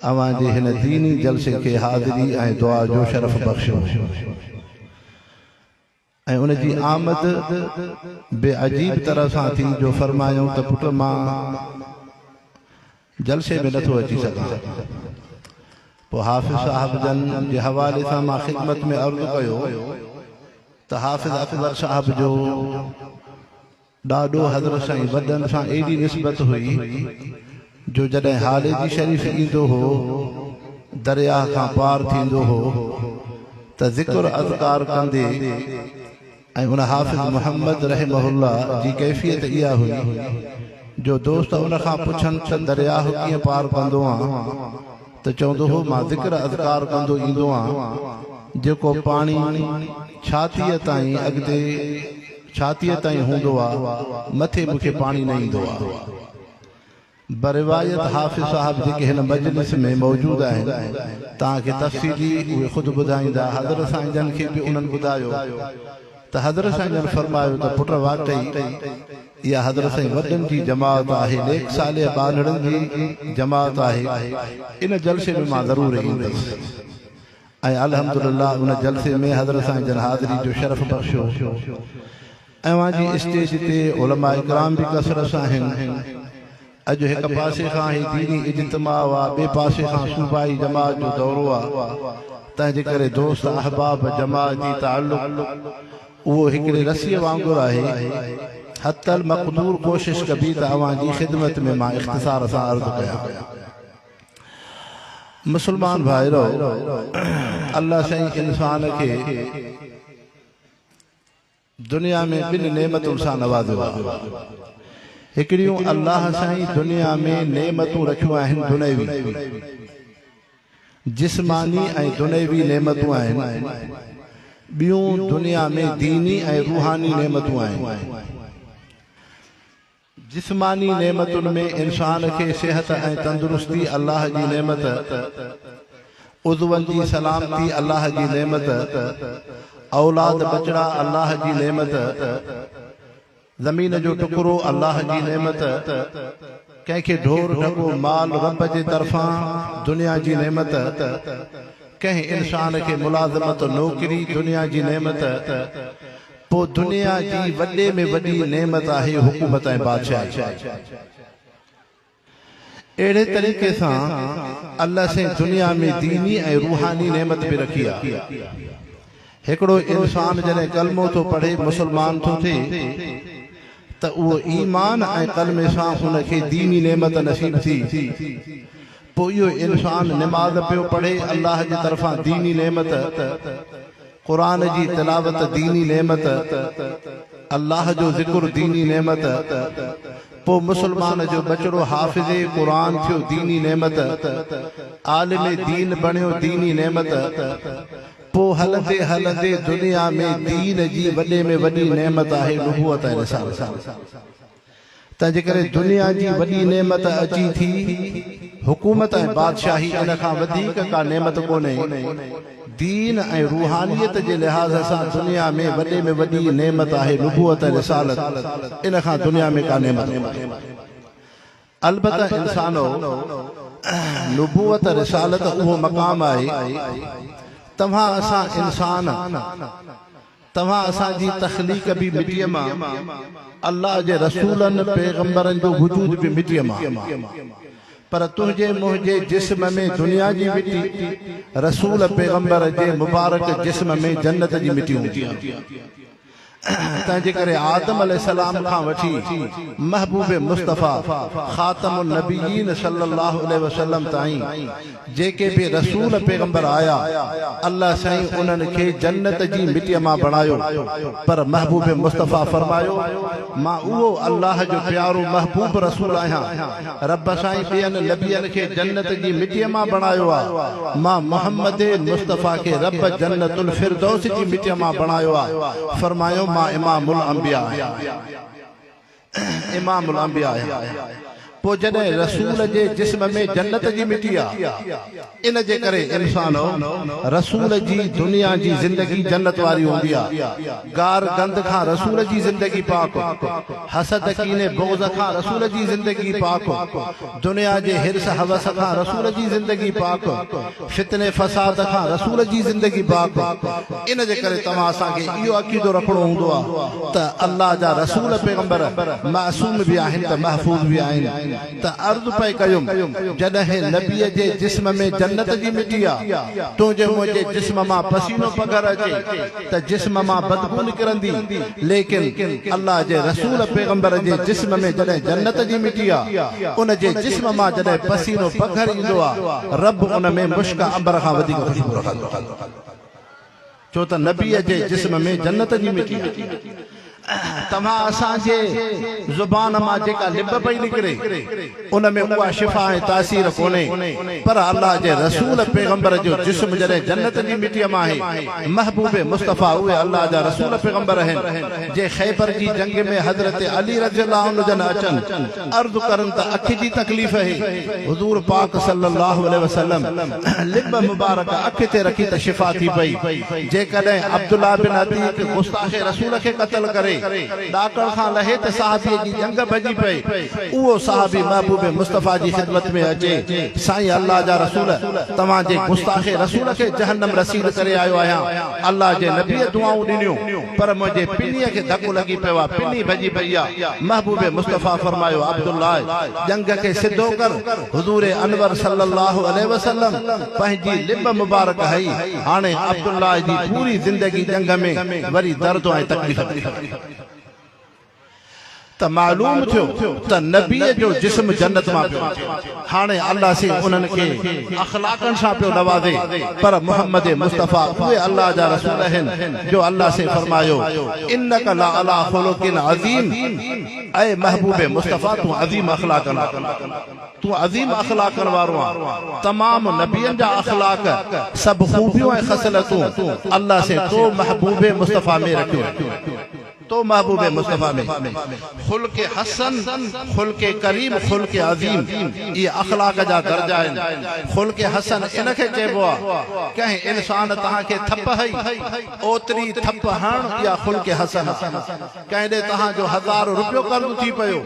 अवां जे हिन दीनी जलसे खे हाज़िरी ऐं दुआ जो शरफ़ बख़्शो ऐं उन जी आमद बेअजीब तरह सां थी जो फरमायूं त पुट मां जलसे में नथो अची सघां। पोइ हाफ़िज़ साहब जन जे हवाले सां मां ख़िदमत में अर्ज़ु कयो त हाफ़िज़ अकबर साहब जो ॾाढो हज़रत साईं वॾनि सां एॾी निस्बत हुई जो जॾहिं हाले जी शरीफ़ ईंदो हो दरिया खां पार थींदो हो त ज़िक्र अज़कार कंदे ऐं उन हाफ़िज़ मोहम्मद रहमहुल्लाह जी कैफ़ियत इहा हुई जो दोस्त उन खां पुछनि त दरियाह कीअं पार कंदो आहियां त चवंदो हो मां ज़िक्र अज़कार कंदो ईंदो आहियां जेको पाणी छातीअ ताईं अॻिते छातीअ ताईं हूंदो आहे मथे मूंखे पाणी न ईंदो आहे। बरिवायत हाफ़िज़ साहब जेके हिन मजलिस में मौजूद आहिनि तव्हांखे तफ़सीली उहे ख़ुदि ॿुधाईंदा। हज़रत साईं जन खे बि उन्हनि ॿुधायो त हज़रत साईं जन फरमायो त पुट वाक़ई इहा हज़रत साईं वॾनि जी जमात आहे, नेक साले बानड़नि जी जमात आहे, इन जलसे में मां ज़रूरु ईंदुसि। ऐं अल्हम्दुलिल्लाह उन जलसे में हज़रत साईं जन हाज़िरी जो शरफ़ बख़्शो ऐं वहाँ जी स्टेज ते उलमा इकराम बि कसरत सां आहिनि। अॼु हिकु पासे खां ई दीनी इज्तिमा आहे, ॿिए पासे खां सूबाई जमात जो दौरो आहे, तंहिंजे करे दोस्त अहबाब जमात जी ताल्लुक़ उहो हिकिड़े रसीअ वांगुरु आहे। हतल मक़दूर कोशिश कबी त अवां जी ख़िदमत में मां इख़्तिसार सां अर्ज़ु कयां। मुस्लमान भाइरो, अल्लाह साईं इंसान खे दुनिया में ॿिनि नेमतुनि सां नवाज़ियो आहे। हिकिड़ियूं अल्लाह साईं दुनिया में नेमतूं रखियूं आहिनि दुनैवी, जिस्मानी ऐं दुनैवी नेमतूं आहिनि। ॿियूं दुनिया में दीनी ऐं रूहानी नेमतूं आहिनि। जिस्मानी नेमतुनि में इंसान खे सेहत ऐं तंदुरुस्ती अल्लाह जी नेमत, उज़वनि जी सलामती अल्लाह जी नेमत, औलाद बचड़ा अल्लाह जी नेमत, ज़मीन जो टुकड़ो अल्लाह जी नेमत, कंहिंखे ढोर ढगो माल रब जे तरफ़ां दुनिया जी नेमत, कंहिं इंसान खे मुलाज़मत नौकरी दुनिया जी नेमत। पोइ दुनिया जी वॾे में वॾी नेमत आहे हुकूमत ऐं बादशाही। अहिड़े तरीक़े सां अल्लाह से दुनिया में दीनी ऐं रूहानी नेमत बि रखी आहे। हिकिड़ो इंसान जॾहिं कलमो थो पढ़े मुस्लमान थो थिए त उहो ईमान ऐं कलमे सां हुनखे दीनी नेमत नसीब थी। पोइ इहो इंसान निमाज़ पियो पढ़े अल्लाह जी तरफ़ां दीनी नेमत, क़ुरान जी तिलावत दीनी नेमत, अल्लाह जो ज़िक्र दीनी नेमत। पोइ मुस्लमान जो बचड़ो हाफ़िज़े क़ुरान थियो दीनी नेमत, आलिम दीन बणियो दीनी नेमत। पोइ हलंदे हलंदे दुनिया में दीन जी वॾे में वॾी नेमत आहे नुबुवत ऐं रिसालत। तंहिंजे करे दुनिया जी वॾी नेमत अची थी हुकूमत ऐं बादशाही, इन खां वधीक का नेमत कोन्हे। दीन ऐं रूहानियत जे लिहाज़ सां दुनिया में वॾे में वॾी नेमत आहे नुबुवत ऐं रिसालत, इन खां दुनिया में का नेमत। अलबत्ता इंसानो नुबुवत रिसालत उहो मक़ाम आहे। तव्हां असां इंसान, तव्हां असांजी तख़लीक़ बि मिटीअ मां, अल्लाह जे रसूलनि पैगंबरनि जो वजूद बि मिटीअ मां। पर तुंहिंजे मुंहिंजे जिस्म में दुनिया जी मिटी, रसूल पैगंबर जे मुबारक जिस्म में जन्नत जी मिटी हूंदी आहे। तंहिंजे करे आदम अलैहिस्सलाम खां वठी महबूब मुस्तफ़ा ख़ातमुन नबीयीन सल्लल्लाहु अलैहि वसल्लम ताईं जेके बि रसूल पैगंबर आया, अल्लाह साईं उन्हनि खे जन्नत जी मिटीअ मां बणायो। पर महबूब मुस्तफ़ा फरमायो मां उहो अल्लाह जो प्यारो महबूब रसूल आहियां। रब साईं ॿियनि नबियनि खे जन्नत जी मिटीअ मां बणायो आहे, मां मुहम्मद मुस्तफ़ा खे रब जन्नतुल फिरदौस जी मिटीअ मां बणायो आहे। फरमायो मां इमामुल अंबिया आहियां, इमामुल अंबिया आहियां। पो जॾहिं रसूल जे जिस्म में जन्नत जी मिटी आहे इन जे करे इंसान रसूल जी दुनिया जी ज़िंदगी जन्नत वारी हूंदी आहे गार गंद खां रसूल जी ज़िंदगी पाक हसद कीने बुग़्ज़ खां रसूल जी ज़िंदगी पाक दुनिया जे हिर्स हवस खां रसूल जी ज़िंदगी पाक फितने फसाद खां रसूल जी ज़िंदगी पाक इन जे करे तव्हां असांखे इहो अक़ीदो रखणो हूंदो आहे त अल्लाह जा रसूल पैगंबर मासूम बि आहिनि त महफूज़ बि आहिनि त अर्ज़ पे कयुम जॾहिं नबीअ जे जिस्म में जन्नत जी मिटी आहे तुंहिंजे मुंहिंजे जिस्म मां पसीनो पघर अचे त जिस्म मां बदबू निकिरंदी लेकिन अल्लाह जे रसूल पैगंबर जे जिस्म में जॾहिं जन्नत जी मिटी आहे उन जे जिस्म मां जॾहिं पसीनो पघर ईंदो आहे रब उन में मुश्क अंबर खां वधीक ख़ुशबू रखंदो छो त नबीअ जे जिस्म में जन्नत जी मिटी आहे तव्हां असांजे ज़ुबान मां जेका लिब पई निकिरे उन में उहा शिफ़ा ऐं तासीर कोन्हे पर अल्लाह जे रसूल पैगंबर जो जिस्म जॾहिं जन्नत जी मिटीअ मां आहे महबूब मुस्तफ़ा उहे अल्लाह जा रसूल पैगंबर आहिनि जे ख़ैबर जी जंग में हज़रत अली रज़ियल्लाहु अन्हु जन अचनि अर्ज़ करनि त अखि जी तकलीफ़ आहे हुज़ूर पाक सल्लल्लाहु अलैहि वसल्लम लिब मुबारक अखि ते रखी त शिफ़ा थी पई जेकॾहिं अब्दुल्लाह बिन अतीक गुस्ताख़ रसूल खे क़त्ल करे डाकड़ खां लहे त सहाबी जी जंग भॼी पई उहो सहाबी महबूब मुस्तफ़ा जी खिदमत में अचे साईं अल्लाह जा रसूल तव्हां जे गुस्ताख़ रसूल खे जहन्नम रसीद करे आयो आहियां अल्लाह जे नबीअ दुआऊं ॾिनियूं पर मुंहिंजे पिनीअ खे धकु लॻी पियो आहे पिनी भॼी पई आहे महबूब मुस्तफ़ा फरमायो अब्दुल्लाह जंग खे सिधो कर हुज़ूर अनवर सल्लल्लाहु अलैहि वसल्लम पंहिंजी लिब मुबारक हई हाणे अब्दुल्लाह जी पूरी ज़िंदगी जंग में वरी दर्द ऐं तकलीफ़ त मालूम थियो त नबीअ जो जिस्म जन्नत मां पियो हाणे अल्लाह से उन्हनि खे अखलाकनि सां पियो नवाज़े पर मोहम्मद मुस्तफ़ा उहे अल्लाह जा रसूल आहिनि जो अल्लाह से फरमायो इन्नक ला अला खुलुकिन अज़ीम ऐ महबूब मुस्तफ़ा तूं अज़ीम अखलाकनि तूं अज़ीम अखलाकनि वारो आहे तमाम नबियनि जा अखलाक सभु खूबियूं ऐं ख़सलतूं अल्लाह से तो महबूब मुस्तफ़ा में रखियो तो महबूब मुस्तफ़ा में खुल्के हसन खुल्के करीम खुल्के अज़ीम ये अखलाक जा दर्जा आहिनि खुल्के हसन इनखे चइबो आहे कंहिं इंसान तव्हांखे थप हई ओतिरी थप हण या खुल्के हसन कंहिं ॾे तव्हांजो 1000 रुपयो कर्ज़ थी पियो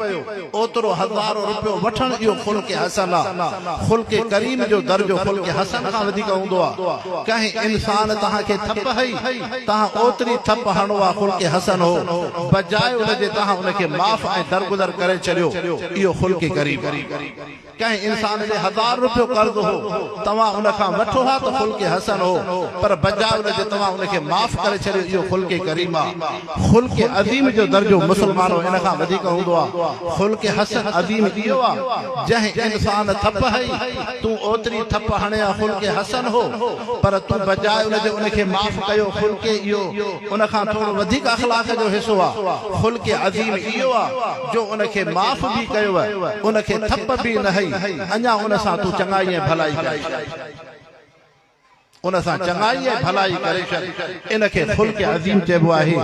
ओतिरो 1000 रुपयो वठण इहो खुल्के हसन आहे खुल्के करीम जो दर्जो खुल्के हसन खां वधीक हूंदो आहे कंहिं इंसान तव्हांखे थप हई तव्हां ओतिरी थप हणो आहे खुल्के हसन हो बजाए उनजे तव्हां उनखे माफ़ ऐं दरगुदर करे छॾियो इहो खुल्के करीम कंहिं इंसान जे 1000 रुपयो कर्ज़ हो तव्हां उन खां वठो हा त खुल्के हसन हो पर बजाए उनजे तव्हां उनखे माफ़ करे छॾियो इहो खुल्के करीम आहे खुल्के अज़ीम जो दर्जो मुस्लमानो इन खां वधीक हूंदो आहे खुल्के हसन अज़ीम इहो आहे जंहिं इंसान थप हई तूं ओतिरी थप हणे खुल्के हसन हो पर तूं बजाए उनखे माफ़ कयो खुल्के इहो उन खां थोरो वधीक अखलाक जो हिस्सो आहे खुल्के अज़ीम इहो आहे जो उनखे माफ़ बि कयो आहे उनखे थप बि न हई अञा उन सां तूं चङाई ऐं भलाई करे उन सां चङाई ऐं भलाई करे छॾ इनखे खुल्के अज़ीम चइबो आहे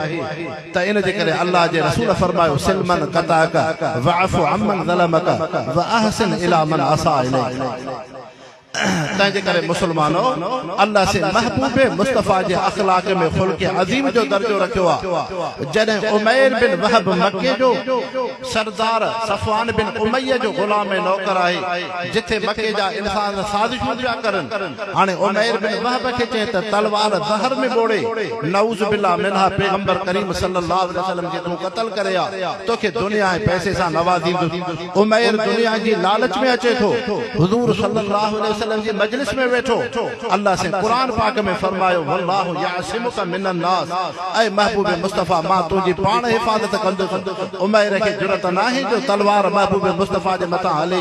त इन जे करे अल्लाह जे रसूल फरमायो सिलमन कताक वअफ़ु अम्मन ज़लमक व अहसिन इला मन असा इलैक तंहिंजे करे मुसलमानो अल्लाह से महबूब मुस्तफ़ा जे अखलाक में खुल्के अज़ीम जो दर्जो रखियो आहे जॾहिं उमैर बिन वहब मक्के जो सरदार सफ़वान बिन उमैया जो गुलाम नौकर आहे जिथे मक्के जा इंसान साज़िशूं पिया करनि हाणे उमैर बिन वहब खे चए त तलवार ज़हर में बोड़े नऊज़ बिल्लाह मिन्हा पैगंबर करीम सल्लल्लाहु अलैहि वसल्लम जे तूं क़त्ल करे आ तोखे दुनिया ऐं पैसे सां नवाज़ींदुसि उमैर दुनिया जी लालच में अचे थो हुज़ूर सल्लल्लाहु अलैहि वसल्लम जी मजलिस में वेठो अल्लाह से कुरान पाक में फरमायो वल्लाहु यासिमुका मिनन नास ऐ महबूब मुस्तफ़ा मां तुंहिंजी पाण हिफ़ाज़त कंदुसि उमैर खे जुरत नाहे जो तलवार महबूब मुस्तफ़ा जे मथां हले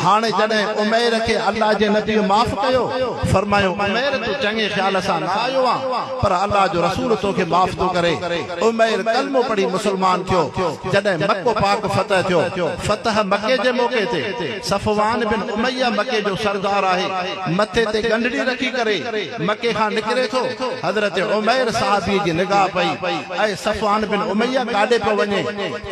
हाणे जॾहिं उमैर खे अल्लाह जे नबी माफ़ कयो फरमायो उमैर तूं चङे ख़्याल सां न आयो आहे पर अल्लाह जो रसूल तोखे माफ़ थो करे उमैर कलमो पढ़ी मुसलमान थियो जॾहिं मक्को पाक फतह थियो फतह मके जे मौके ते सफ़वान बिन उमैया मके जो सरदार आहे आहे मथे ते गंढड़ी रखी करे मके खां निकिरे थो हज़रत उमैर सहाबी जी निगाह पई ऐं सफ़वान बिन उमैया काॾे पियो वञे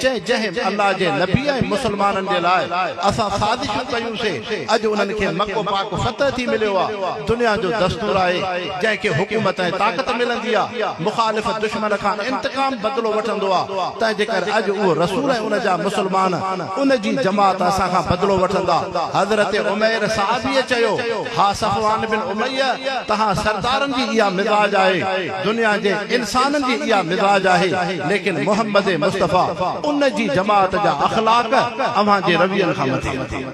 चए जंहिं अल्लाह जे नबी ऐं मुसलमाननि जे लाइ असां साज़िशूं कयूंसीं अॼु उन्हनि खे मको पाक फतह थी मिलियो आहे दुनिया जो दस्तूर आहे जंहिंखे हुकूमत ऐं ताक़त मिलंदी आहे मुखालिफ़ दुश्मन खां इंतकाम बदिलो वठंदो आहे तंहिंजे करे अॼु उहो रसूल ऐं उन जा मुसलमान उन जी जमात असां खां बदिलो वठंदा हज़रत उमैर सहाबीअ चयो हा सफ़वान बिन उमैया तहां सरदारनि जी इहा मिज़ाज आहे दुनिया जे इंसाननि जी इहा मिज़ाज आहे लेकिन मोहम्मद मुस्तफ़ा उन जी जमात जा अखलाक अव्हां जे रवियनि खां मथे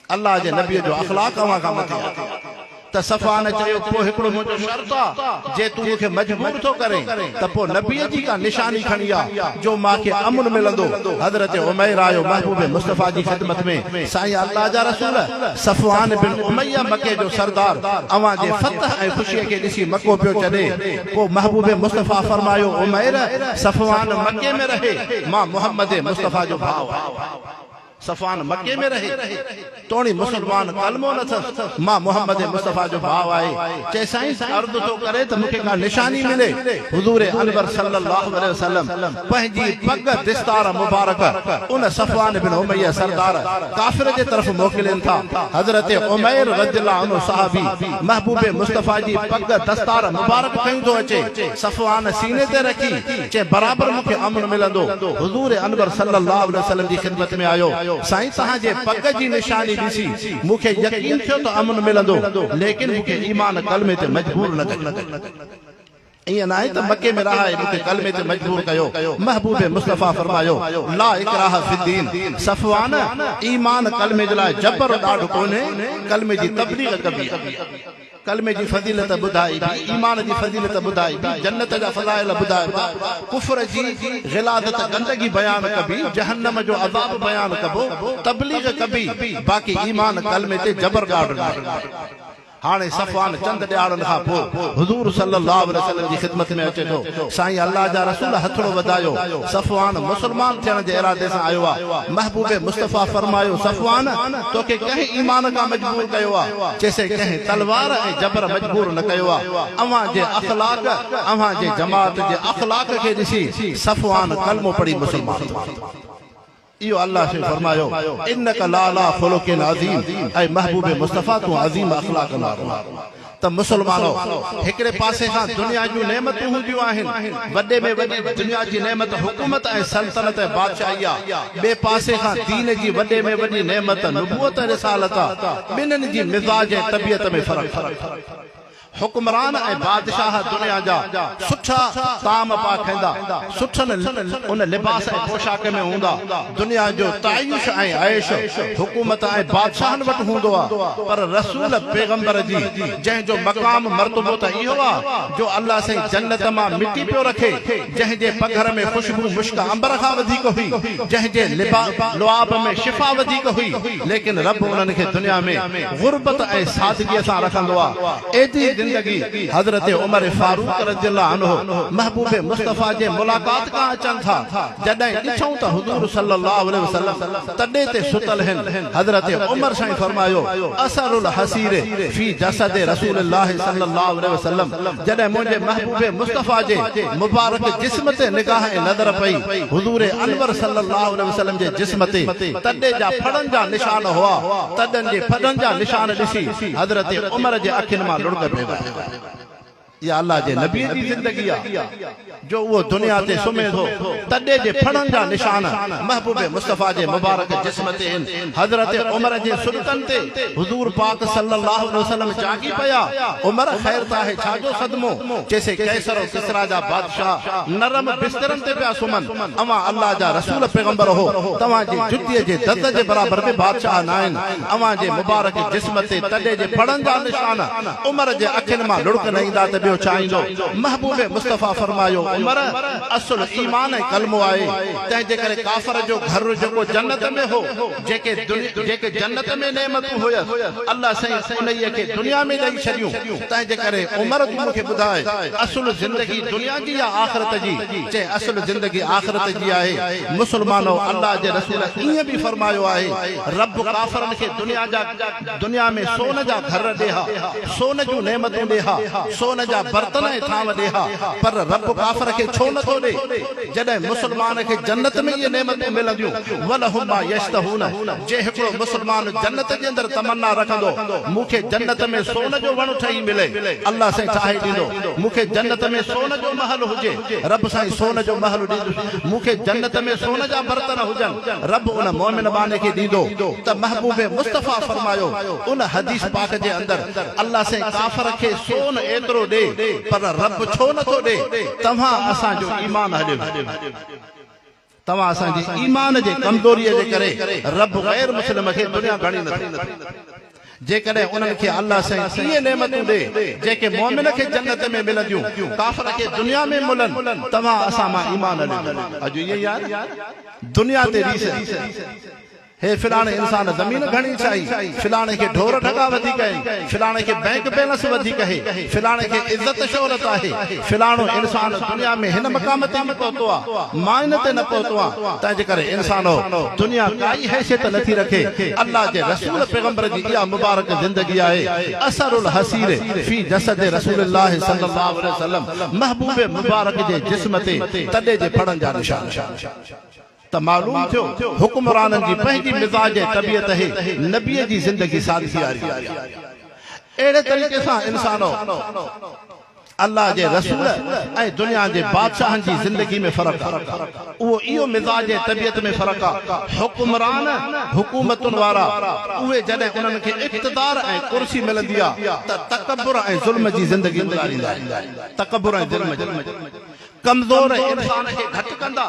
अल्लाह जे नबी जो अखलाक अव्हां खां मथे त सफ़वान चयो पोइ हिकिड़ो मुंहिंजो शर्त आहे जे तूं मूंखे मजबूर थो करे त पोइ नबीअ जी का निशानी खणी आ जो मूंखे अमन मिलंदो हज़रत उमैर आयो महबूब मुस्तफ़ा जी ख़िदमत में साईं अल्लाह जा रसूल सफ़वान बिन उमैया मके जो सरदार अव्हां जे फतह ऐं ख़ुशीअ खे ॾिसी मको पियो छॾे पोइ महबूब मुस्तफ़ा फरमायो उमैर सफ़वान मके में रहे मां मोहम्मद मुस्तफ़ा जो भाउ आहियां सफ़वान मके में रहे तोणी मुसलमान कलमो न अथसि मां मोहम्मद मुस्तफ़ा जो भाउ आहे चए साईं अर्ज़ु थो करे त मूंखे का निशानी मिले हुज़ूर अनवर सल्लल्लाहु अलैहि वसल्लम पंहिंजी पग दिस्तार मुबारक उन सफ़वान बिन उमैया सरदार काफ़िर जे तरफ़ मोकिलिन था हज़रत उमैर रज़ियल्लाहु अन्हु सहाबी महबूब मुस्तफ़ा जी पग दस्तार मुबारक खयूं थो अचे सफ़वान सीने ते रखी चए बराबर मूंखे अमन मिलंदो हुज़ूर अनवर सल्लल्लाहु अलैहि वसल्लम जी ख़िदमत में आयो साईं तहां जे पग जी निशानी ॾिसी मूंखे यकीन थियो त अमन मिलंदो लेकिन मूंखे ईमान कलमे ते मजबूर न कयो ईअं न आहे त मके में रहाए मूंखे कलमे ते मजबूर कयो महबूब मुस्तफ़ा फरमायो ला इकराह फिद्दीन सफ़वान ईमान कलमे जे लाइ जबर ॾाढो कोन्हे कलमे जी तबलीग कबी कलमे जी फज़ीलत ॿुधाई ईमान जी फज़ीलत ॿुधाई जन्नत जा फज़ाइल ॿुधाए कुफ्र जी ग़िलाज़त गंदगी बयान कबी जहन्नम जो अज़ाब बयान कबो तबलीग कबी बाक़ी ईमान कलमे ते जबर ॾाढो हाणे सफ़वान चंद ॾियारनि खां पोइ हुज़ूर सल्लल्लाहु अलैहि वसल्लम जी ख़िदमत में अचे थो साईं अल्लाह जा रसूल हथड़ो वधायो सफ़वान मुसलमान थियण जे इरादे सां आयो आहे महबूब मुस्तफ़ा फरमायो सफ़वान तोखे कंहिं ईमान खां मजबूर कयो आहे चइसे कंहिं तलवार ऐं जबर मजबूर न कयो आहे अव्हां जे अखलाक अव्हां जे जमात जे अखलाक खे ॾिसी सफ़वान कलमो पढ़ी मुसलमान इहो अल्लाह से फरमायो इन्नका लाला खुलुकिन अज़ीम ऐं महबूब मुस्तफ़ा तूं अज़ीम अखलाक वारो त मुसलमानो हिकिड़े पासे खां दुनिया जूं नेमतूं हूंदियूं आहिनि वॾे में वॾी दुनिया जी नेमत हुकूमत ऐं सल्तनत ऐं बादशाही आहे ॿिए पासे खां दीन जी वॾे में वॾी नेमत नुबूअत ऐं रिसालत आहे ॿिन्हिनि जी मिज़ाज ऐं तबियत में फ़र्क़ु हुक्मरान ऐं बादशाह दुनिया जा सुठा ताम पा खाईंदा सुठनि उन लिबास ऐं पोशाक में हूंदा दुनिया जो तायुश ऐं ऐश हुकूमत ऐं बादशाहनि वटि हूंदो आहे पर रसूल पैगंबर जी जंहिंजो मक़ाम मर्तबो त इहो आहे जो अल्लाह साईं जन्नत मां मिटी पियो रखे जंहिंजे पघर में ख़ुशबू मुश्क अंबर खां वधीक हुई जंहिंजे लुआब में शिफ़ा वधीक हुई लेकिन रब उन्हनि खे दुनिया में गुरबत ऐं सादगीअ सां रखंदो आहे एतिरी जिंदगी हज़रत उमर फारूक रज़ियल्लाहु अन्हु महबूब मुस्तफ़ा जे मुलाकात का अचन था जॾहिं ॾिठूं त हुज़ूर सल्लल्लाहु अलैहि वसल्लम तॾे ते सुतल आहिनि हज़रत उमर साईं फरमायो असरुल हसीर फी जसद रसूलुल्लाह सल्लल्लाहु अलैहि वसल्लम जॾहिं मुंहिंजे महबूब मुस्तफ़ा जे मुबारक जिस्म ते निगाह ऐं नज़र पई हुज़ूर अनवर सल्लल्लाहु अलैहि वसल्लम जे जिस्म ते तॾे जा फड़नि जा निशान हुआ तॾनि जे फड़नि जा निशान ॾिसी हज़रत उमर जे अखियुनि मां लुढ़क पियो या अल्लाह जे नबी जी जिंदगी आहे जो वो दुनिया ते सुमे थो तॾे जे फड़नि जा निशान महबूब मुस्तफ़ा जे मुबारक जिस्म ते हज़रत उमर जे सुल्तन ते हुज़ूर पाक सल्लल्लाहु अलैहि वसल्लम जागी पिया उमर ख़ैर त आहे छाजो सदमो जैसे कैसर और किसरा जा बादशाह नरम बिस्तरनि ते पिया सुमन अवां अल्लाह जा रसूल पैगंबर हो तव्हां जी जुतीअ जे दत जे बराबर में बादशाह न आहिनि अवां जे मुबारक जिस्म ते तॾे जे फड़नि जा निशान उमर जे अखियुनि मां लुढ़क न ईंदा त ॿियो चाहींदो महबूब मुस्तफ़ा फरमायो उमर असुल ईमान ऐं कलमो आहे तंहिंजे करे काफ़र जो घर जेको जन्नत में हो जेके जन्नत में नेमतूं हुयसि अल्लाह साईं उन्हीअ खे दुनिया में ॾेई छॾियूं तंहिंजे करे उमर तूं मूंखे ॿुधाए असुल ज़िंदगी दुनिया जी या आख़िरत जी चए असुल ज़िंदगी आख़िरत जी आहे मुसलमानो अल्लाह जे रसूल ईअं बि फरमायो आहे रब काफ़रनि खे दुनिया में सोन जा घर ॾेहा सोन जूं नेमतूं ॾेहा सोन जा बर्तन ऐं थांव ॾेहा पर रब काफ़र खे छो नथो ॾे जॾहिं मुसलमान खे जन्नत में इहे नेमतूं मिलंदियूं वलहुम मा यश्तहून जे हिकिड़ो मुसलमान जन्नत जे अंदरि तमन्ना रखंदो मूंखे जन्नत में सोन जो वण ठही मिले अल्लाह साईं ठाहे ॾींदो मूंखे जन्नत में सोन जो महल हुजे रब साईं सोन जो महल ॾींदो मूंखे जन्नत में सोन जा बर्तन हुजनि रब उन मोमिन बाने खे ॾींदो त महबूब मुस्तफ़ा फरमायो उन हदीस पाक जे अंदरि अल्लाह साईं काफ़र खे सोन एतिरो ॾे पर रब छो नथो ॾे तव्हां असांजो ईमान हलियो तव्हां असांजी ईमान जे कमज़ोरीअ जे करे रब गैर मुस्लिम खे दुनिया घणी नथी जेकॾहिं उन्हनि खे अल्लाह साईं इहे नेमतूं ॾे जेके मोमिन खे जन्नत में मिलंदियूं काफ़र खे दुनिया में मिलनि तव्हां असां मां ईमान हलियो अॼु इहे यार दुनिया ते रीस हे फिलाणे इंसान ज़मीन घणी चाही फिलाणे खे ढोर ढका वधीक आहिनि फिलाणे खे बैंक बैलेंस वधीक आहे फिलाणे खे इज़त शोहरत आहे फिलाणो इंसान दुनिया में हिन मक़ाम ते न पहुतो आहे माइन ते न पहुतो आहे तंहिंजे करे इंसानो दुनिया काई हैसियत नथी रखे अल्लाह जे रसूल पैगंबर जी इहा मुबारक ज़िंदगी आहे असरुल हसीर फी जसद रसूलुल्लाह सल्लल्लाहु अलैहि वसल्लम महबूब मुबारक जे जिस्म ते तॾे जे फड़न जा निशान त मालूम थियो हुक्मराननि जी पंहिंजी मिजाज तबियत है नबीअ जी ज़िंदगी सादगी वारी अहिड़े तरीक़े सां इंसानो अल्लाह जे रसूल ऐं दुनिया जे बादशाहनि जी ज़िंदगी में फ़र्क़ु आहे उहो इहो मिजाज तबियत में फ़र्क़ु आहे हुक्मरान हुकूमतुनि वारा उहे जॾहिं उन्हनि खे इक़्तिदार ऐं कुर्सी मिलंदी आहे त तकब्बुर ऐं ज़ुल्म जी ज़िंदगी गुज़ारींदा आहिनि तकब्बुर ऐं ज़ुल्म कमज़ोर इंसान खे घटि कंदा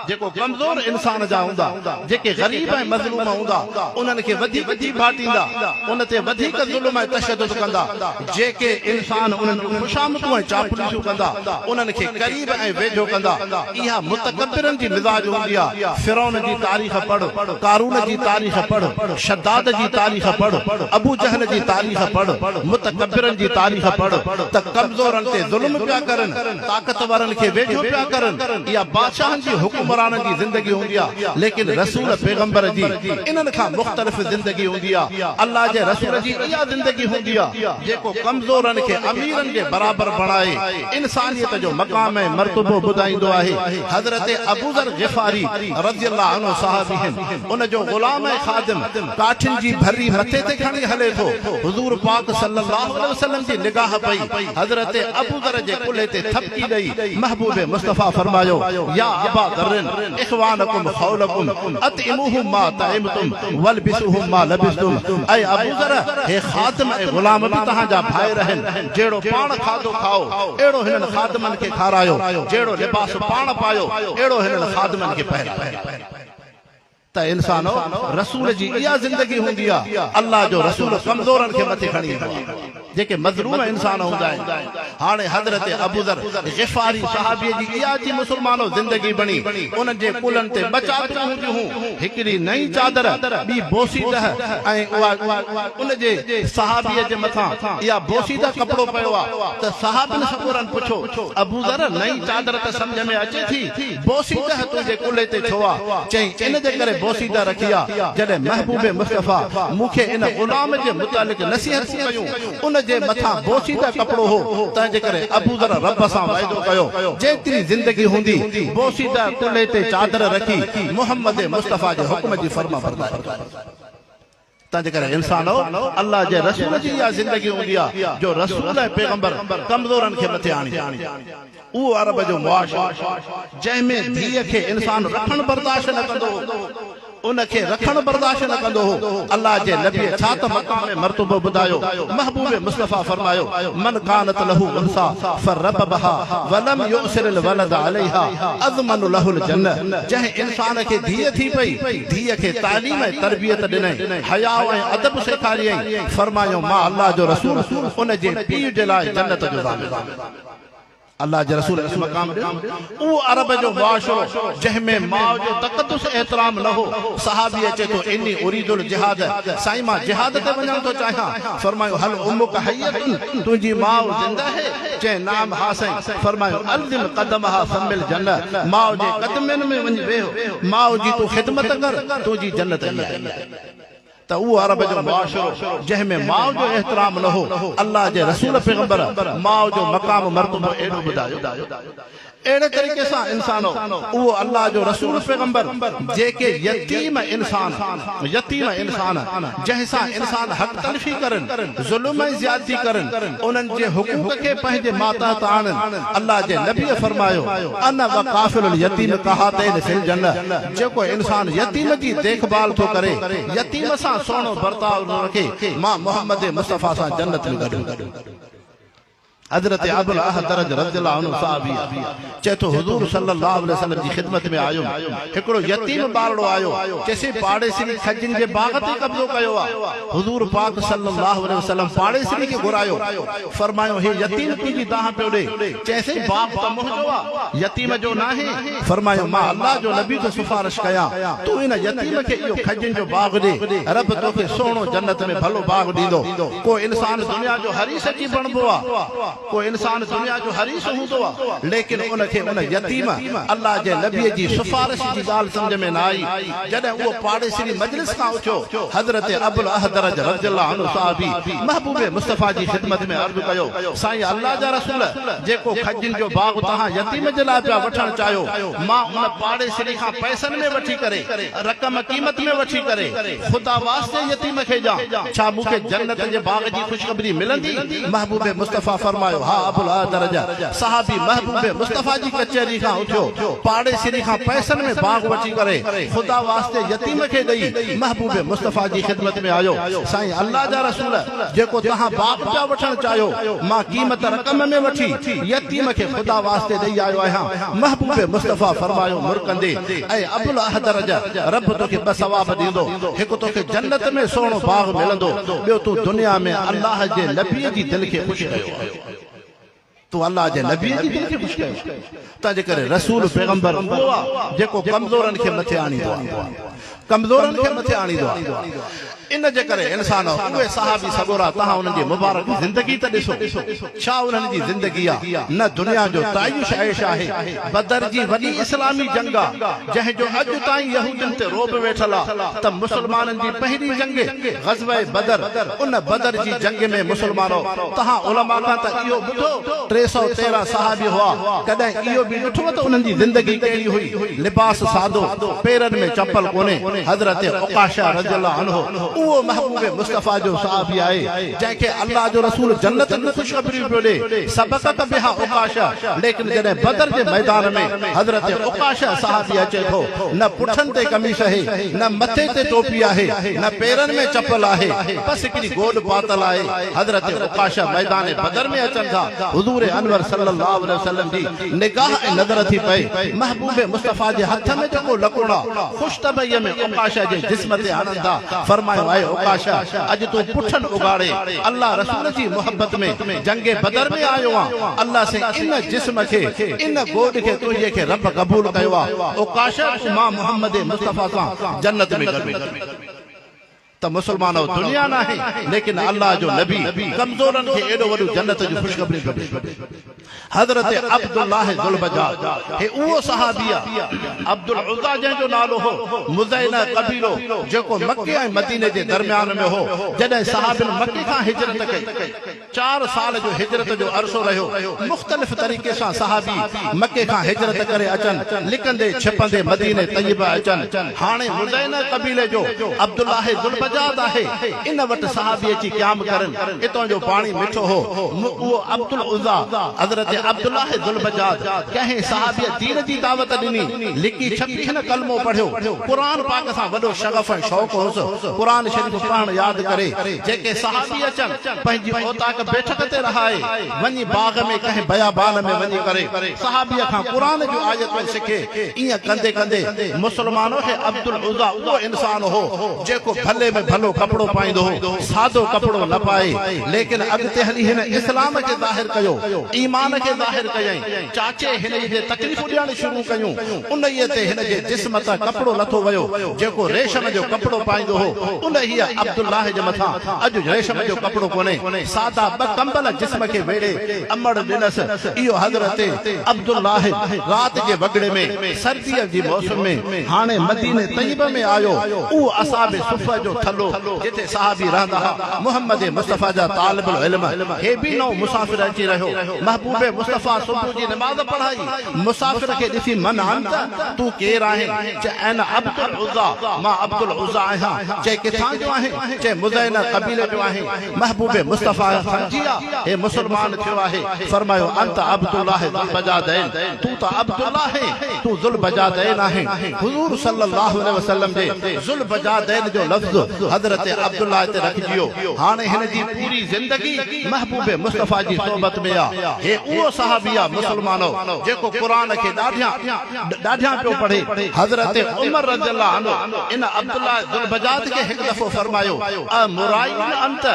जेको कमज़ोर इंसान जा हूंदा जेके ग़रीब ऐं मज़लूम हूंदा उन्हनि खे वधीक जी बाटींदा उन ते वधीक ज़ुल्म ऐं तशद्दुद कंदा जेके इंसान उन्हनि खुशामतूं ऐं चापलूसियूं कंदा उन्हनि खे क़रीब ऐं वेझो कंदा इहा मुतकब्बिरनि जी मिज़ाज हूंदी आहे फिरौन जी तारीख़ पढ़ कारून जी तारीख़ पढ़ शद्दाद जी तारीख़ पढ़ अबू जहल जी तारीख़ पढ़ मुतकब्बिरनि जी तारीख़ पढ़ त कमज़ोरनि ते ज़ुल्म पिया करनि ताक़तवरनि खे वेझो पिया करनि इहा बादशाहनि जी हुक्मराननि जी ज़िंदगी हूंदी आहे लेकिन रसूल पैगंबर जी इन्हनि खां मुख़्तलिफ़ ज़िंदगी हूंदी आहे अल्लाह जे रसूल जी इहा ज़िंदगी हूंदी आहे जेको कमज़ोरनि खे अमीरनि जे बराबर बणाए इंसानियत जो मक़ाम ऐं मर्तबो ॿुधाईंदो आहे हज़रत अबू ज़र ग़िफ़ारी रज़ियल्लाहु अन्हु साहबी आहिनि उन जो ग़ुलाम ऐं ख़ादिम काठियुनि जी भरी मथे ते खणी हले थो हुज़ूर पाक सल्लल्लाहु अलैहि वसल्लम जी निगाह पई हज़रत अबू ज़र जे कुल्हे ते थपकी ॾेई महबूब मुस्तफ़ा फरमायो या अबा ज़र्रिन इख़वानकुम खौलकुम अतिमुहुम मा तइमतुम वलबिसुहुम मा लबिस्तुम ऐ अबू ज़र हे ख़ादिम ऐं ग़ुलाम बि तव्हां जा भाई रहनि जहिड़ो पाण खाधो खाओ अहिड़ो हिननि ख़ादिमनि खे खारायो जहिड़ो लिबास पाण पायो अहिड़ो हिननि ख़ादिमनि खे पायो त इंसानो रसूल जी इहा ज़िंदगी हूंदी आहे अल्लाह जो रसूल कमज़ोरनि खे मथे खणी ईंदो आहे जेके मज़लूम इंसान हूंदा आहिनि हाणे हज़रत अबू ज़र ग़िफ़ारी सहाबीअ जी इहा जी मुसलमानो ज़िंदगी बणी उन्हनि जे कुलनि ते ॿ चादरूं हूंदियूं हुयूं हिकिड़ी नई चादर ॿी बोसीदह ऐं उन जे सहाबीअ जे मथां इहा बोसीदह कपिड़ो पियो आहे त सहाबनि सफ़रनि पुछो अबू ज़र नई चादर त सम्झ में अचे थी बोसीदह तुंहिंजे कुल्हे ते छो आहे चई इन जे करे बोसीदा रखी आहे जॾहिं महबूब मुस्तफ़ा मूंखे इन ग़ुलाम जे मुतालिक़ नसीहतूं कयूं उन जे मथां बोसीदा कपिड़ो हो तंहिंजे करे अबू ज़र रब सां वाइदो कयो जेतिरी ज़िंदगी हूंदी बोसीदा कुल्हे ते चादर रखी मुहम्मद मुस्तफ़ा जे हुक्म जी फर्मा बरदारी तंहिंजे करे इंसानो अल्लाह जे रसूल जी इहा ज़िंदगी हूंदी आहे जो रसूल ऐं पैगंबर कमज़ोरनि खे मथे आणी उहो अरब जो मुआशरो जंहिंमें धीअ खे इंसान रखण बर्दाश्त न कंदो उनखे रखण बर्दाश्त न कंदो हो। अल्लाह जे नबी छा त मक़ाम मर्तबो ॿुधायो। महबूब मुस्तफ़ा फरमायो मन कानत लहू उनसा फरबहा वलम युसिर वलद अलैहा अज़मन लहुल जन्नह। जंहिं इंसान खे धीअ थी पई, धीअ खे तालीम ऐं तरबियत ॾिनई, हया ऐं अदब सेखारियई, फरमायो मां अल्लाह जो रसूल उन जे पीउ जे लाइ जन्नत जो ज़ामिन। अल्लाह जे रसूल इस मक़ाम वो अरब जो मुआशरो जंहिंमें माउ जो तक़द्दुस एहतराम न हो। सहाबी अचे तो इन्नी उरीदुल जिहाद, साईं मां जिहाद ते वञण तो चाहियां। फरमायो हल उम्मुक हय्यतुन, तुंहिंजी माउ ज़िंदा है? चए नाम हा साईं। फरमायो अल्ज़िम क़दमहा फमिल जन्नह, माउ जे क़दमनि में वञी वेहो, माउ जी तूं ख़िदमत कर, तुंहिंजी जन्नत ई आहे। त उहो अरब जो मुआशरो जंहिंमें माउ जो एहतराम न हो। अल्लाह जे रसूल पैगंबर माउ जो मक़ाम मर्तबो एॾो ॿुधायो। अहिड़े तरीक़े सां इंसानो उहो अल्लाह जो रसूल पैगंबर जेके यतीम इंसान जंहिंसां इंसान हक़ तलफ़ी करनि, ज़ुल्म ऐं ज़्यादती करनि, उन्हनि जे हुकूक खे पंहिंजे मातहत आणनि। अल्लाह जे नबी फरमायो अन व काफ़िलुल यतीम कहातैन फिल जन्नह। जेको इंसान यतीम जी देखभाल थो करे, यतीम सां सुहिणो बर्ताव रखे, मां मोहम्मद मुस्तफ़ा सां जन्नत में गॾु। हज़रत अबुल अहदरज रज़ियल्लाहु अन्हु साहबी चए तो हुज़ूर सल्लल्लाहु अलैहि वसल्लम जी ख़िदमत में आयो। हिकिड़ो यतीम ॿारड़ो आयो, चेसि पाड़ेसिरी खजिन जे बाग़ ते कब्ज़ो कयो आहे। हुज़ूर पाक सल्लल्लाहु अलैहि वसल्लम पाड़ेसिरी खे घुरायो, फरमायो हे यतीम तुंहिंजी दाह पियो ॾे। चएसि बाग़ त मुंहिंजो आहे, यतीम जो नाहे। फरमायो मां अल्लाह जो नबी खे सिफारिश कयां, तूं इन यतीम खे इहो खजिन जो बाग़ ॾे, रब तोखे सुहिणो जन्नत में भलो बाग़ ॾींदो। को इंसान दुनिया जो हरीस अची बणबो आहे, को इंसान दुनिया जो हरीस हूंदो आहे, लेकिन उनखे उन यतीम अल्लाह जे नबी जी सिफारिश जी ॻाल्हि सम्झ में न आई। जॾहिं उहो पाड़ेसिरी मजलिस खां उथियो, हज़रत अबुल अहदरज रज़ियल्लाहु अन्हु साहबी महबूब मुस्तफ़ा जी ख़िदमत में अर्ज़ कयो, साईं अल्लाह जा रसूल जेको खजिन जो बाग़ तव्हां यतीम जे लाइ पिया वठणु चाहियो, मां उन पाड़ेसिरी खां पैसनि में वठी करे, रक़म क़ीमत में वठी करे ख़ुदा वास्ते यतीम खे ॾियां, छा मूंखे जन्नत जे बाग़ जी ख़ुशख़बरी मिलंदी? महबूब मुस्तफ़ा फरमायो हा अबुल अहदरज साहबी महबूब मुस्तफ़ा जी कचहरी खां उथियो, पाड़ेसिरी खां पैसनि में बाग़ वठी करे ख़ुदा वास्ते यतीम खे ॾेई महबूब मुस्तफ़ा जी ख़िदमत में आयो। साईं अल्लाह जा रसूल जेको तव्हां बाग़ पिया वठणु चाहियो, मां क़ीमत रक़म में वठी यतीम खे ख़ुदा वास्ते ॾेई आयो आहियां। महबूब मुस्तफ़ा फरमायो मुरकंदे ऐं अबुल अहदरज रब तोखे ॿ सवाब ॾींदो, हिकु तोखे जन्नत में सुहिणो बाग़ मिलंदो, ॿियो तूं दुनिया में अल्लाह जे नबीअ जी दिलि खे ख़ुशि कयो। तू अल्लाह जे नबी जी दिल खे ख़ुशि कयो। तंहिंजे करे रसूल पैगंबर उहो आहे जेको कमज़ोरनि खे मथे आणींदो आहे, कमज़ोरनि खे मथे आणींदो आहे। इन जे करे इंसान उहे सहाबी सगोरा तव्हां उन्हनि जी मुबारक ज़िंदगी त ॾिसो, छा उन्हनि जी ज़िंदगी आहे न दुनिया जो तायुश ऐश आहे। बदर जी वॾी इस्लामी जंग आहे, जंहिंजो अॼु ताईं यहूदनि ते रोब वेठल आहे त मुसलमाननि जी पहिरीं जंग ग़ज़वे बदर, उन बदर जी जंग में मुसलमानो तव्हां उलमा खां त इहो ॿुधो 313 सहाबी हुआ, कॾहिं इहो बि ॾिठो त उन्हनि जी ज़िंदगी कहिड़ी हुई? लिबास सादो, पेरनि में चप्पल कोन्हे। हज़रत उकाशा रज़ियल्लाहु अन्हु उहो महबूब मुस्तफ़ा जो सहाबी आहे जंहिंखे अल्लाह जो रसूल जन्नत में ख़ुशख़बरी पियो ॾे, सबक़त बिहा उकाशा। लेकिन जॾहिं बदर जे मैदान में हज़रत उकाशा सहाबी अचे थो, न पुठनि ते कमीस आहे, न मथे ते टोपी आहे, न पेरनि में चप्पल आहे, बस हिकिड़ी गोॾ पातल आहे। हज़रत उकाशा मैदान बदर में अचनि था, हुज़ूर अनवर सल्लल्लाहु अलैहि वसल्लम जी निगाह ऐं नज़र थी पए, महबूब मुस्तफ़ा जे हथ में जेको लकोड़ा ख़ुशतबईअ में उकाशा जे जिस्म ते हणनि था, फरमायो आए उकाशा अॼु तूं पुठनि उगाड़े अल्लाह रसूल जी मोहब्बत में जंगे बदर में आयो आहे। अल्लाह से इन जिस्म खे, इन गोॾ खे तुंहिंजे खे रब क़बूल कयो आहे। उकाशा मां मोहम्मद मुस्तफ़ा सां जन्नत में गॾु। त मुसलमानो दुनिया न आहे, लेकिन अल्लाह जो नबी कमज़ोरनि खे एॾो वॾो जन्नत जो ख़ुशख़बरी पियो ॾे। हज़रत अब्दुल्लाह ज़ुल्बजा हे उहो सहाबी आहे, अब्दुल उज़्ज़ा जंहिंजो नालो हो, मुज़ैना क़बीलो जेको मके ऐं मदीने जे दरमियान में हो। जॾहिं सहाबिन मके खां हिजरत कई, 4 साल जो हिजरत जो अरसो रहियो, मुख़्तलिफ़ तरीक़े सां सहाबी मके खां हिजरत करे अचनि, लिकंदे छिपंदे मदीने तय्यबा अचनि। हाणे मुज़ैना क़बीले जो अब्दुल्लाह ज़ुल्बजा बजाद आहे इन वटि सहाबी अची क़याम करनि इतो जो पाणी मिठो हो वो अब्दुल उज़ा हज़रत अब्दुल्लाह ज़ुल बजाद कंहिं सहाबी दीन जी दावत ॾिनी लिकी छपी हिन कलमो पढ़ियो क़ुरान पाक सां वॾो शगफ़ ऐं शौक़ होसि क़ुरान शरीफ़ पढ़ण यादि करे जेके सहाबी अचनि पंहिंजी ओताक बैठक ते रहाए वञी बाग़ में कंहिं बयाबान में वञी करे सहाबीअ खां क़ुरान जूं आयतूं सिखे ईअं कंदे कंदे मुस्लमानों खे अब्दुल उज़ा उहो इंसान हो जेको भले में भलो कपिड़ो पाईंदो हो सादो कपिड़ो न पाए लेकिन अॻिते हली हिन इस्लाम खे ज़ाहिर कयो ईमान खे ज़ाहिर कयईं चाचे हिन जे तकलीफ़ूं ॾियण शुरू कयूं उन्हीअ ते हिन जे जिस्म तां कपिड़ो लथो वियो जेको रेशम जो कपिड़ो पाईंदो हो उन्हीअ अब्दुल्लाह जे मथां अॼु रेशम जो कपिड़ो कोन्हे सादा ॿ कंबल जिस्म खे वेड़े अमड़ ॾिनसि इहो हज़रत अब्दुल्लाह रात जे वगड़े में सर्दीअ जी मौसम में हाणे मदीने तैयब में आयो उहो असाबे सुफ़ जो थलो जिथे सहाबी रहंदा हुआ मोहम्मद मुस्तफ़ा जा तालिबुल इल्म हे भी नओ मुसाफ़िर अची रहियो महबूबे मुस्तफ़ा सुबुह जी नमाज़ पढ़ाई मुसाफ़िर खे ॾिसी मन अंत तूं केर आहे चए अना अब्दुल उज़ा मां अब्दुल उज़ा आहियां चए किथां जो आहे चए मुज़ैना क़बीले जो आहे महबूबे मुस्तफ़ा समझिया हे मुसलमान थियो आहे फरमायो अंत अब्दुल्लाह ज़ुल बजादैन तू तो अब्दुल्लाह है तू ज़ुल बजादैन आहे हुजूर सल्लल्लाहु अलैहि वसल्लम जे ज़ुल बजादैन जो लफ्ज़ हज़रत अब्दुल्लाह ते रखियो हाणे हिन जी पूरी ज़िंदगी महबूबे मुस्तफ़ा जी सोबत में आ हे उहो सहाबी आ मुसलमानो जेको क़ुरान के ॾाढियां पियो पढ़े हज़रत उमर रज़ियल्लाहु अन्हु इन अब्दुल्लाह ज़ुल बजाद के हिकु दफ़ो फरमायो अ मुराइन अंत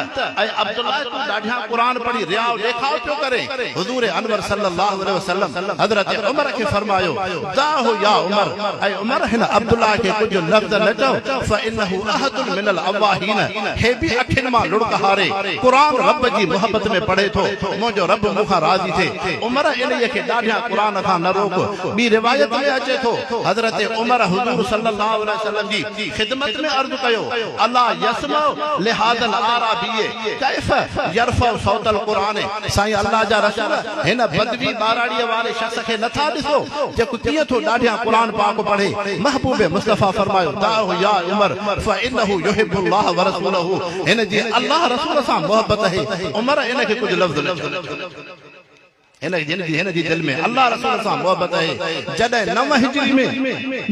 ऐं अब्दुल्लाह तू ॾाढियां क़ुरान पढ़ी रियाव ॾेखाव पियो करे हुजूर अनवर सल्लल्लाहु अलैहि वसल्लम हज़रत उमर के फरमायो दाहो या उमर ऐं उमर हिन अब्दुल्लाह के कुछ लफ्ज़ न चओ फइन्नहु अहदुन मिनल अवाहीन हे भी अखिन मां लुढ़क हारे क़ुरान रब जी मोहब्बत में पढ़े थो मुंहिंजो रब मूंखां राज़ी थे उमर इन्हीअ खे ॾाढियां क़ुरान खां न रोक ॿी रिवायत में अचे थो हज़रत उमर हुजूर सल्लल्लाहु अलैहि वसल्लम जी ख़िदमत में अर्ज़ कयो अला यसमउ लिहादल आराबी कैफ यरफउ सौतल क़ुरान साईं अल्लाह जा रसूल हिन बदवी बाराड़ीअ वारे शख़्स खे नथा ॾिसो जेको कीअं थो ॾाढियां क़ुरान पाक पढ़े महबूबे मुस्तफ़ा फरमायो दाहो या उमर फइन्नहु युहिब्बुल्लाह व रसूलहु हिन जी अल्लाह रसूल सां मोहब्बत है उमर इन खे कुछ लफ्ज़ न चओ हिन जी दिल में अल्लाह रसूल सां मोहब्बत है जॾहिं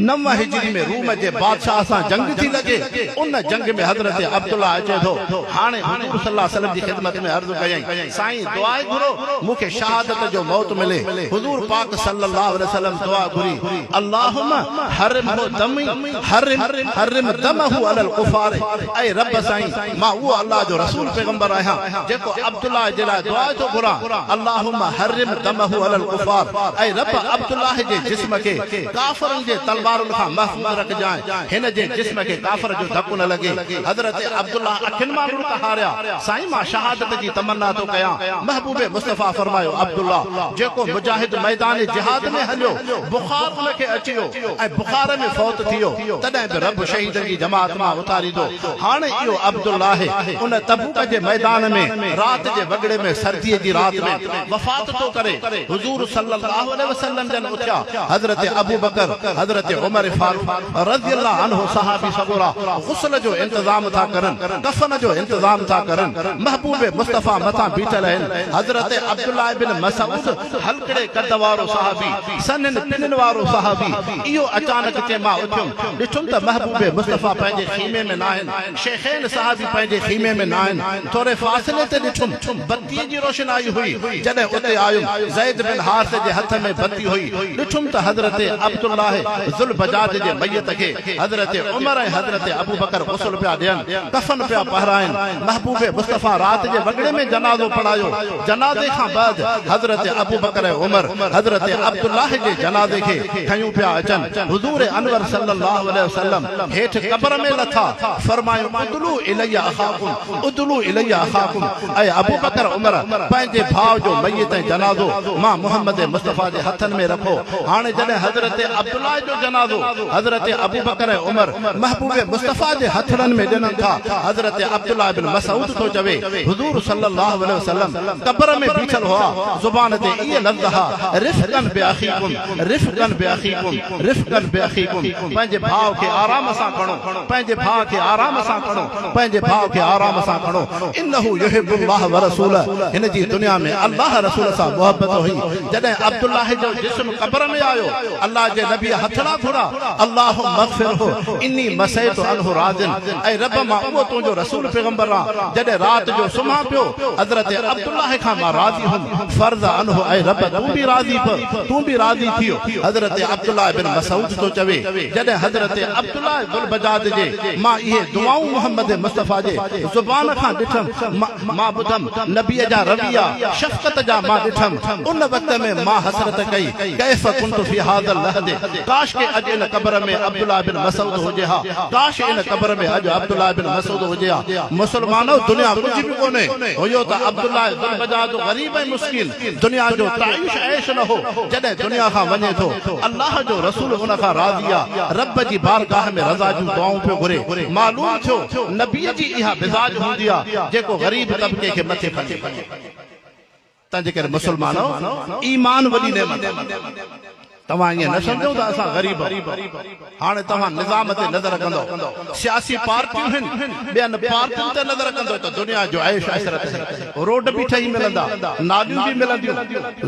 9 हिजरी में रूम जे बादशाह सां जंग थी लगे उन जंग में हज़रत अब्दुल्लाह अचे थो हाणे हुजूर सल्लल्लाहु अलैहि वसल्लम जी खिदमत में अर्ज़ कयई साईं दुआ घुरो मूंखे शहादत जो मौत मिले हुजूर पाक सल्लल्लाहु अलैहि वसल्लम दुआ घुरी अल्लाहुम्मा हरिमहु दमी हरिम दमहु अलल कुफार ऐ रब साईं मां वो अल्लाह जो रसूल पैगंबर आहियां जेको अब्दुल्लाह जे लाइ दुआ थो घुरां अल्लाहुम्मा दमहु अलल कुफार ऐ रब अब्दुल्लाह जे जिस्म के काफरन जे तलवारुन खां महफूज रख जाए हिन जे जिस्म के काफर जो धक्को न लगे हज़रत अब्दुल्लाह अखिन मां लुढ़क हारिया साईं मां शहादत जी तमन्ना तो कया महबूबे मुस्तफ़ा फरमायो अब्दुल्लाह जेको मुजाहिद मैदान जिहाद में हलियो बुखार उन के अचियो ऐं बुखार में फौत थियो तॾहिं बि रब शहीदन जी जमात मां उतारी दो हाणे इहो अब्दुल्लाह उन तबूक जे मैदान में रात जे वगड़े में सर्दीअ जी रात में वफ़ात तो करे हुजूर सल्लल्लाहु अलैहि वसल्लम जन उठा हज़रत अबू बकर हज़रत उमर फारूक रज़ियल्लाहु अन्हु सहाबी सगोरा गुस्ल जो इंतजाम था करन कफन जो इंतजाम था करन महबूबे मुस्तफ़ा मथा बीठल आहिनि हज़रत अब्दुल्लाह बिन मसऊद हलकड़े कद वारो सहाबी सनन पिनन वारो सहाबी इहो अचानक चे मां उठुम ॾिठुम त महबूबे मुस्तफ़ा पंहिंजे खीमे में न आहिनि शेखैन सहाबी पंहिंजे खीमे में न आहिनि थोरे फासिले ते ॾिठुम बत्तीअ जी रोशनाई हुई जॾहिं उते आयुम ज़ैद बिन हारिस जे हथ में बत्ती हुई ॾिठुम त हज़रत अब्दुल्लाह ज़ुल बजाद जे मयत खे हज़रत उमर ऐं हज़रत अबू बकर गुस्ल पिया ॾियनि कफन पिया पहराइनि महबूबे मुस्तफ़ा रात जे वगड़े में जनाज़ो पढ़ायो जनाज़े खां बाद हज़रत अबू बकर ऐं उमर हज़रत अब्दुल्लाह जे जनाज़े खे खयूं पिया अचनि हुजूर अनवर सल्लल्लाहु अलैहि वसल्लम हेठि कब्र में लथा फरमायो उदलू इलैया अखाकुम ऐं अबू बकर उमर पंहिंजे भाउ जो मयत ऐं जनाज़ो मां मोहम्मद मुस्तफ़ा जे हथनि में रखो। हाणे जॾहिं हज़रत अब्दुल्लाह जो जनाज़ो हज़रत अबू बकर ऐं उमर महबूब मुस्तफ़ा जे हथनि में ॾिननि था, हज़रत अब्दुल्लाह बिन मसऊद थो चवे हुज़ूर सल्लल्लाहु अलैहि वसल्लम क़ब्र में बीठल हुआ, ज़ुबान ते इहे लफ़्ज़ हा रिफ़क़न बिअख़ीकुम रिफ़क़न बिअख़ीकुम रिफ़क़न बिअख़ीकुम। पंहिंजे भाउ खे आराम सां खणो, पंहिंजे भाउ खे आराम सां खणो, पंहिंजे भाउ खे आराम सां खणो। इन्नहु युहिब्बुल्लाह व रसूलह। हिन जी दुनिया में अल्लाह रसूल सां मोहब्बत हुई। जॾहिं अब्दुल्लाह जो जिस्म क़ब्र में आयो, अल्लाह जे नबी हथड़ा घुरा, अल्लाहुम्मा मग़फ़िरहु इन्नी मसैतु अन्हु राज़िन। ऐं रब मां उहो तुंहिंजो रसूल पैगंबर आ जॾहिं राति जो सुम्हां पियो, हज़रत अब्दुल्लाह खां मां राज़ी हुम फर्ज़ अन्हु। ऐं रब तूं बि राज़ी तूं बि राज़ी थियो। हज़रत अब्दुल्लाह बिन मसऊद तो चवे जॾहिं हज़रत अब्दुल्लाह गुल बजाज जे मां इहे दुआऊं मोहम्मद मुस्तफ़ा जे ज़ुबान खां ॾिठम, मां ॿुधम नबीअ जा रविया शफ़क़त जा मां ॾिठम। उन वक़्त में मां हसरत कई कैफ़ कुंतु फ़ी हाज़ल लहदे, काश के अॼु इन क़ब्र में अब्दुल्लाह बिन मसऊद हुजे हा, काश इन क़ब्र में अॼु अब्दुल्लाह बिन मसऊद हुजे हा। मुसलमानो दुनिया कुझु बि कोन्हे, हुयो त अब्दुल्लाह गुल बजाज ग़रीब ऐं मुस्किन, दुनिया जो ताईश ऐश न हो। जॾहिं दुनिया खां वञे थो, अल्लाह जो रसूल उन खां राज़ी आ, रब जी बारगाह में रज़ा जूं दुआऊं पियो घुरे। मालूम थियो नबीअ जी इहा मिज़ाज हूंदी आ जेको ग़रीब तबके खे मथे खणे। तंहिंजे करे मुसलमानो ईमान वॾी नेमत। तव्हां ईअं न सम्झो त असां ग़रीब। हाणे तव्हां निज़ाम ते नज़र कंदो, सियासी पार्टियूं आहिनि, ॿियनि पार्टियुनि ते नज़र कंदो त दुनिया जो ऐश ऐशरत, रोड बि ठही मिलंदा, नालियूं बि मिलंदियूं,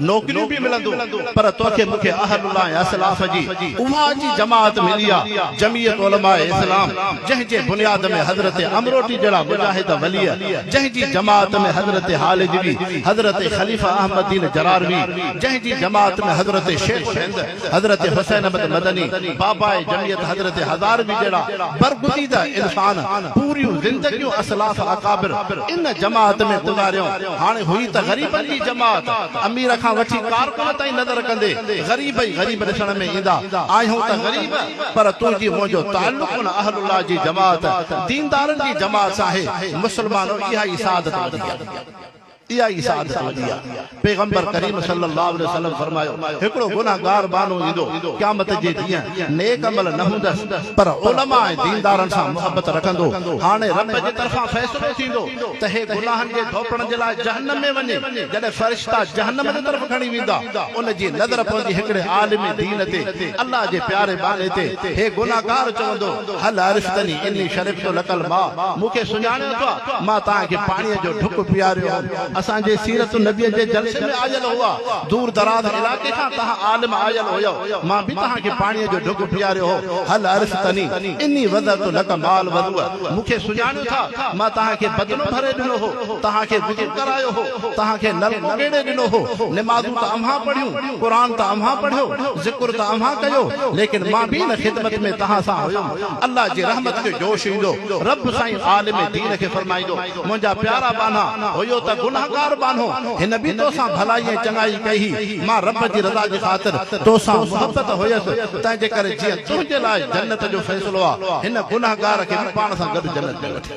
नौकरियूं बि मिलंदियूं, पर तोखे मूंखे अहलुल्लाह ऐं असलाफ जी उहा जी जमात मिली आहे, जमीयत उलमा इस्लाम, जंहिंजे बुनियाद में हज़रत अमरोटी जहिड़ा मुजाहिद वली, जंहिंजी जमात में हज़रत हालिजवी, हज़रत ख़लीफ़ा अहमदीन जरारवी, जंहिंजी जमात में हज़रत शेख हिंद, हज़रत हुसैन अहमद मदनी, बाबाए जमीयत हज़रत हज़ारवी जहिड़ा बरगुज़ीदा इंसान पूरियूं ज़िंदगियूं असलाफ अकाबिर इन जमात में गुज़ारियो। हाणे हुई त ग़रीबनि जी जमात, अमीर खां वठी कारकुन ताईं नज़र कंदे ग़रीब ई ग़रीब ॾिसण में ईंदा। आहियूं त ग़रीब, पर तुंहिंजी मुंहिंजो ताल्लुक़ अहलुल्लाह जी जमात, दीनदारनि जी जमात सां आहे। मुसलमानो इहा ई सादत वधी आहे, इहा ई सादत वधी आहे। पैगंबर करीम सल्लल्लाहु अलैहि वसल्लम फरमायो हिकिड़ो गुनाहगार बानो ईंदो क़यामत जे ॾींहुं, नेक अमल न हूंदसि पर उलमा ऐं दीनदारनि सां मोहबत रखंदो। हाणे रब जे तरफ़ां फ़ैसिलो थींदो त हे गुनाहनि जे धोपण जे लाइ जहन्नम में वञे। जॾहिं फ़रिश्ता जहन्नम जे तरफ़ खणी वेंदा, उन जी नज़र पवंदी हिकिड़े आलिम दीन ते, अल्लाह जे प्यारे बाने ते। हे गुनाहगार चवंदो हल अरिफ़तनी इन्नी शरिबतु लकल मां, मूंखे सुञाणियो अथव मां तव्हांखे पाणीअ जो ढुक पीआरियो। असांजे सीरत नबीअ जे जलसे में आयल हुआ, दूर दराज इलाके खां तव्हां आलिम आयल हुयो, मां बि तव्हांखे पाणीअ जो ढुक पीआरियो हो। हल अरिफ़तनी इन्नी वज़अतु लक माल वधुअ, मूंखे सुञाणियो था मां तव्हांखे बदनो भरे ॾिनो हो, तव्हांखे गुज़र करायो हो, तव्हांखे नलको ॾेड़े ॾिनो हो, निमाज़ूं त अव्हां पढ़ियूं, क़ुरान त अव्हां पढ़ियो, ज़िक्र त अव्हां कयो, लेकिन मां बि इन ख़िदमत में तव्हां सां हुयुमि। अल्लाह जी रहमत जो जोश ईंदो, रब साईं आलिम दीन खे फरमाईंदो मुंहिंजा प्यारा बाना हुयो त गुनाहगार बानो, हिन बि तोसां भलाई ऐं चङाई कई, मां रब जी रज़ा जी ख़ातिर तोसां मोहबत हुयसि, तंहिंजे करे जीअं तुंहिंजे लाइ जन्नत जो फ़ैसिलो आहे, हिन गुनाहगार खे बि पाण सां गॾु जन्नत में वठी।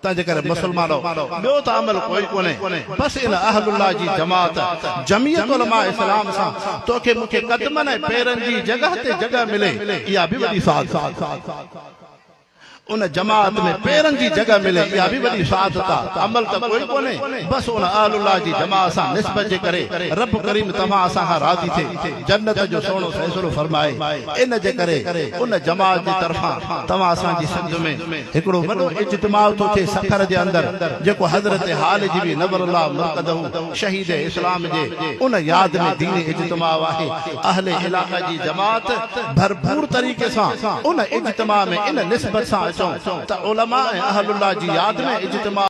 तंहिंजे करे मुसलमानो ॿियो त अमल कोई कोन्हे, बसि इन अहलुल्लाह जी जमात जमीयत उलमा इस्लाम सां तोखे मूंखे क़दमनि ऐं पेरनि जी जॻह ते जॻह मिले, इहा बि वॾी सादत। उन जमात में पेरनि जी जगह मिले, इहा बि वॾी सादत आहे। अमल त कोई कोन्हे, बसि उन अहलुल्लाह जी जमात सां निस्बत जे करे रब करीम तव्हां असां खां राज़ी थिए, जन्नत जो सोनो फ़ैसिलो फरमाए। इन जे करे उन जमात जी तरफ़ां तव्हां असांजी सम्झ में हिकिड़ो वॾो इज्तिमा थो थिए सखर जे अंदरि, जेको हज़रत हालिजवी नवरुल्लाह मुर्क़दहू शहीद इस्लाम जे उन यादि में दीन इज्तिमा आहे। अहले इलाक़े जी जमात भरपूर तरीक़े सां उन इज्तिमा में इन निस्बत सां अचूं त उलमा ऐं अहलुल्लाह जी यादि में इज्तिमा